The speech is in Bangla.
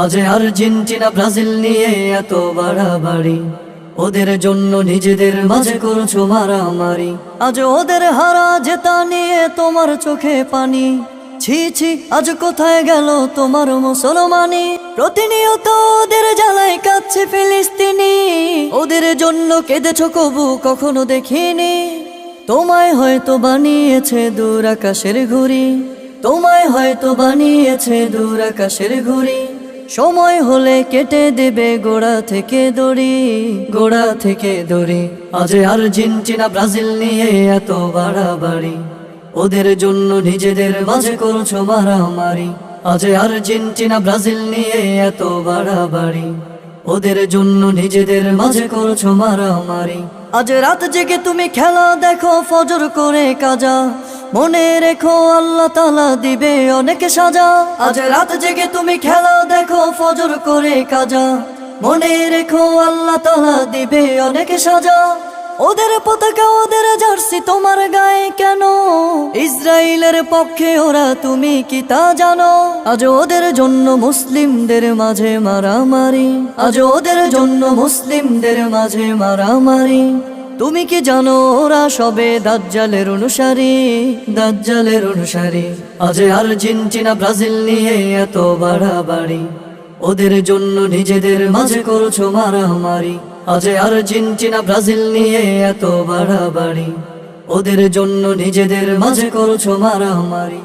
আজ আর্জেন্টিনা ব্রাজিল নিয়ে এত বাড়াবাড়ি, ওদের জন্য নিজেদের মাঝে করছো মারামারি। আজ ওদের হারা জেতা নিয়ে তোমার চোখে পানি, ছি ছি আজ কোথায় গেল তোমার মুসলমানি। প্রতিনিয়ত ওদের জ্বালায় কাচ্ছে ফিলিস্তিনি, ওদের জন্য কেঁদেছো কবু কখনো দেখিনি। তোমায় হয়তো বানিয়েছে দূর আকাশের ঘুড়ি, তোমায় হয়তো বানিয়েছে দূর আকাশের ঘুড়ি। সময় হলে কেটে দেবে গোড়া থেকে দড়ি, গোড়া থেকে দড়ি। আজ আর্জেন্টিনা ব্রাজিল নিয়ে এত বাড়াবাড়ি, ওদের জন্য নিজেদের মাঝে করছো মারামারি। আজ আর্জেন্টিনা ব্রাজিল নিয়ে এত বাড়াবাড়ি, ওদের জন্য নিজেদের মাঝে করছো মারামারি। আজ রাত জেগে তুমি খেলা দেখো ফজর করে কাজা, মনে রেখো আল্লাহ তাআলা দিবে অনেক সাজা। আজ রাত জেগে তুমি খেলা দেখো ফজর করে কাজা, মনে রেখো আল্লাহ তাআলা দিবে অনেক সাজা। ওদের পতাকা ওদের জার্সি তোমার গায়ে কেন? ইসরায়েলের পক্ষে ওরা, তুমি কি তা জানো? আজ ওদের জন্য মুসলিমদের মাঝে মারামারি, আজ ওদের জন্য মুসলিমদের মাঝে মারামারি। তুমি কি জানো ওরা সবে দাজ্জালের অনুসারী, দাজ্জালের অনুসারী। আজ আর্জেন্টিনা ব্রাজিল নিয়ে এত বাড়াবাড়ি, ওদের জন্য নিজেদের মাঝে করছো মারামারি। আজ আর্জেন্টিনা ব্রাজিল নিয়ে এত বাড়াবাড়ি, ওদের জন্য নিজেদের মাঝে করছো মারামারি।